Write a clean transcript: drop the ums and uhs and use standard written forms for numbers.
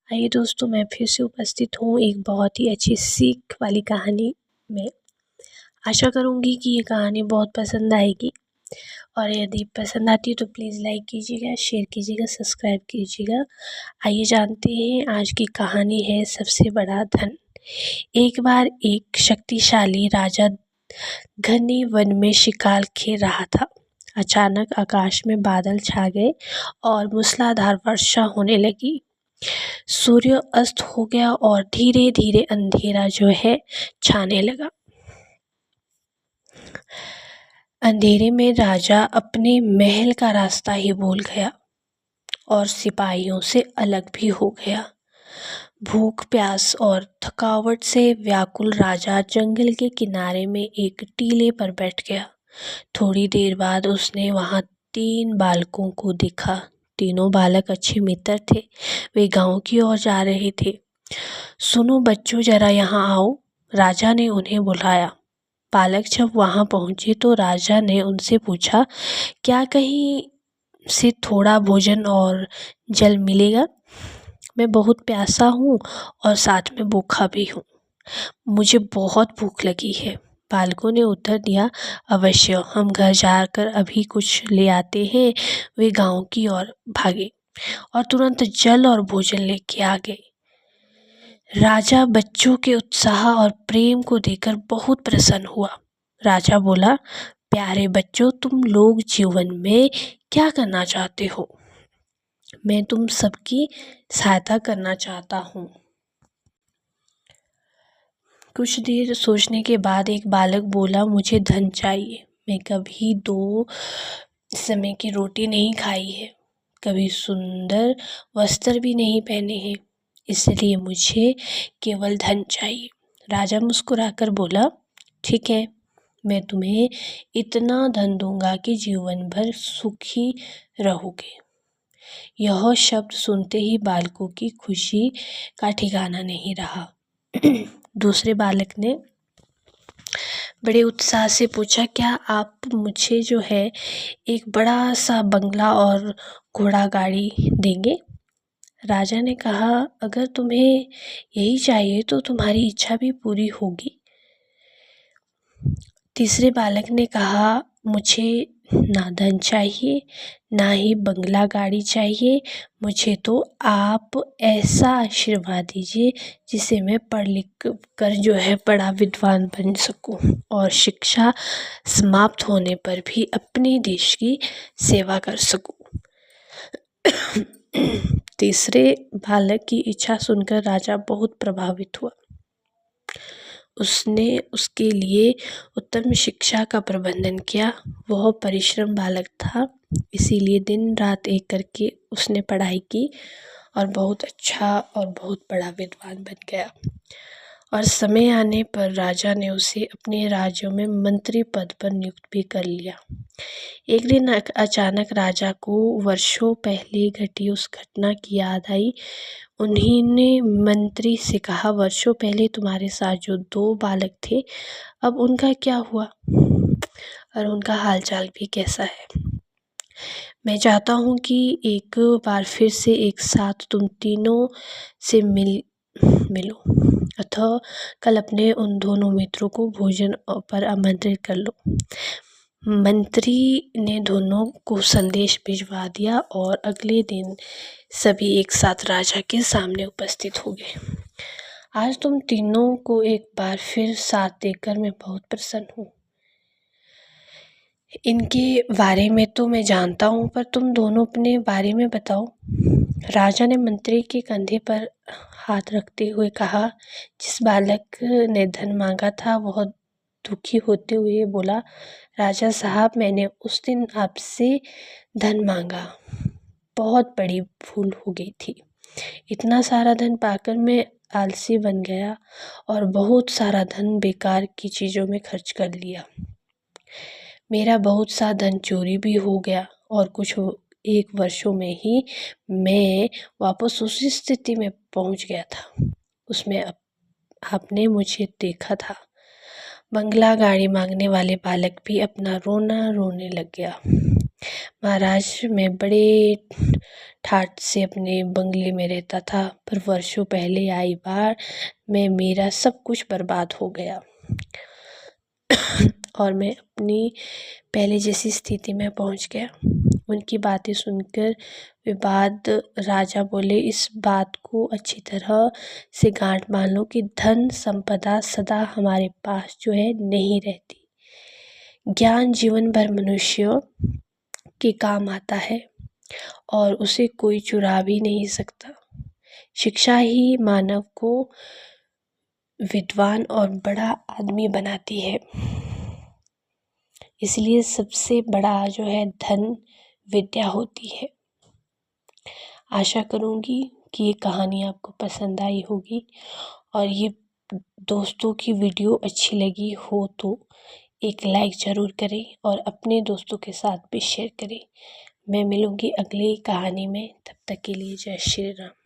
आइए दोस्तों, मैं फिर से उपस्थित हूँ एक बहुत ही अच्छी सीख वाली कहानी में। आशा करूँगी कि ये कहानी बहुत पसंद आएगी और यदि पसंद आती है तो प्लीज़ लाइक कीजिएगा, शेयर कीजिएगा, सब्सक्राइब कीजिएगा। आइए जानते हैं, आज की कहानी है सबसे बड़ा धन। एक बार एक शक्तिशाली राजा घने वन में शिकार खेल रहा था। अचानक आकाश में बादल छा गए और मूसलाधार वर्षा होने लगी। सूर्य अस्त हो गया और धीरे धीरे अंधेरा जो है छाने लगा। अंधेरे में राजा अपने महल का रास्ता ही भूल गया और सिपाहियों से अलग भी हो गया। भूख, प्यास और थकावट से व्याकुल राजा जंगल के किनारे में एक टीले पर बैठ गया। थोड़ी देर बाद उसने वहां 3 बालकों को देखा। तीनों बालक अच्छे मित्र थे। वे गांव की ओर जा रहे थे। सुनो बच्चों, जरा यहाँ आओ, राजा ने उन्हें बुलाया। बालक जब वहां पहुंचे तो राजा ने उनसे पूछा, क्या कहीं से थोड़ा भोजन और जल मिलेगा? मैं बहुत प्यासा हूँ और साथ में भूखा भी हूँ। मुझे बहुत भूख लगी है। बालकों ने उत्तर दिया, अवश्य, हम घर जाकर अभी कुछ ले आते हैं। वे गांव की ओर भागे और तुरंत जल और भोजन लेके आ गए। राजा बच्चों के उत्साह और प्रेम को देखकर बहुत प्रसन्न हुआ। राजा बोला, प्यारे बच्चों, तुम लोग जीवन में क्या करना चाहते हो? मैं तुम सबकी सहायता करना चाहता हूँ। कुछ देर सोचने के बाद एक बालक बोला, मुझे धन चाहिए। मैं कभी 2 समय की रोटी नहीं खाई है, कभी सुंदर वस्त्र भी नहीं पहने हैं, इसलिए मुझे केवल धन चाहिए। राजा मुस्कुराकर बोला, ठीक है, मैं तुम्हें इतना धन दूंगा कि जीवन भर सुखी रहोगे। यह शब्द सुनते ही बालकों की खुशी का ठिकाना नहीं रहा। दूसरे बालक ने बड़े उत्साह से पूछा, क्या आप मुझे जो है एक बड़ा सा बंगला और घोड़ा गाड़ी देंगे? राजा ने कहा, अगर तुम्हें यही चाहिए तो तुम्हारी इच्छा भी पूरी होगी। तीसरे बालक ने कहा, मुझे ना धन चाहिए, ना ही बंगला गाड़ी चाहिए, मुझे तो आप ऐसा आशीर्वाद दीजिए जिसे मैं पढ़ लिख कर जो है बड़ा विद्वान बन सकूं और शिक्षा समाप्त होने पर भी अपने देश की सेवा कर सकूं। तीसरे बालक की इच्छा सुनकर राजा बहुत प्रभावित हुआ। उसने उसके लिए उत्तम शिक्षा का प्रबंधन किया। वह परिश्रम बालक था, इसीलिए दिन रात एक करके उसने पढ़ाई की और बहुत अच्छा और बहुत बड़ा विद्वान बन गया। और समय आने पर राजा ने उसे अपने राज्यों में मंत्री पद पर नियुक्त भी कर लिया। एक दिन अचानक राजा को वर्षों पहले घटी उस घटना की याद आई। उन्होंने मंत्री से कहा, वर्षों पहले तुम्हारे साथ जो 2 बालक थे, अब उनका क्या हुआ और उनका हालचाल भी कैसा है? मैं चाहता हूँ कि एक बार फिर से एक साथ तुम तीनों से मिलो अथवा कल अपने उन दोनों मित्रों को भोजन पर आमंत्रित कर लो। मंत्री ने दोनों को संदेश भिजवा दिया और अगले दिन सभी एक साथ राजा के सामने उपस्थित हो गए। आज तुम तीनों को एक बार फिर साथ देखकर मैं बहुत प्रसन्न हूँ। इनके बारे में तो मैं जानता हूँ, पर तुम दोनों अपने बारे में बताओ। राजा ने मंत्री के कंधे पर हाथ रखते हुए कहा। जिस बालक ने धन मांगा था वह दुखी होते हुए बोला, राजा साहब, मैंने उस दिन आपसे धन मांगा, बहुत बड़ी भूल हो गई थी। इतना सारा धन पाकर मैं आलसी बन गया और बहुत सारा धन बेकार की चीज़ों में खर्च कर लिया। मेरा बहुत सा धन चोरी भी हो गया और कुछ 1 वर्षों में ही मैं वापस उसी स्थिति में पहुंच गया था। उसमें आपने मुझे देखा था। बंगला गाड़ी मांगने वाले बालक भी अपना रोना रोने लग गया। महाराज मैं बड़े ठाठ से अपने बंगले में रहता था, पर वर्षों पहले आई बाढ़ में मेरा सब कुछ बर्बाद हो गया और मैं अपनी पहले जैसी स्थिति में पहुंच गया। उनकी बातें सुनकर विवाद राजा बोले, इस बात को अच्छी तरह से गांठ बांध लो कि धन संपदा सदा हमारे पास जो है नहीं रहती। ज्ञान जीवन भर मनुष्य के काम आता है और उसे कोई चुरा भी नहीं सकता। शिक्षा ही मानव को विद्वान और बड़ा आदमी बनाती है। इसलिए सबसे बड़ा जो है धन विद्या होती है। आशा करूँगी कि ये कहानी आपको पसंद आई होगी और ये दोस्तों की वीडियो अच्छी लगी हो तो एक लाइक ज़रूर करें और अपने दोस्तों के साथ भी शेयर करें। मैं मिलूँगी अगली कहानी में, तब तक के लिए जय श्री राम।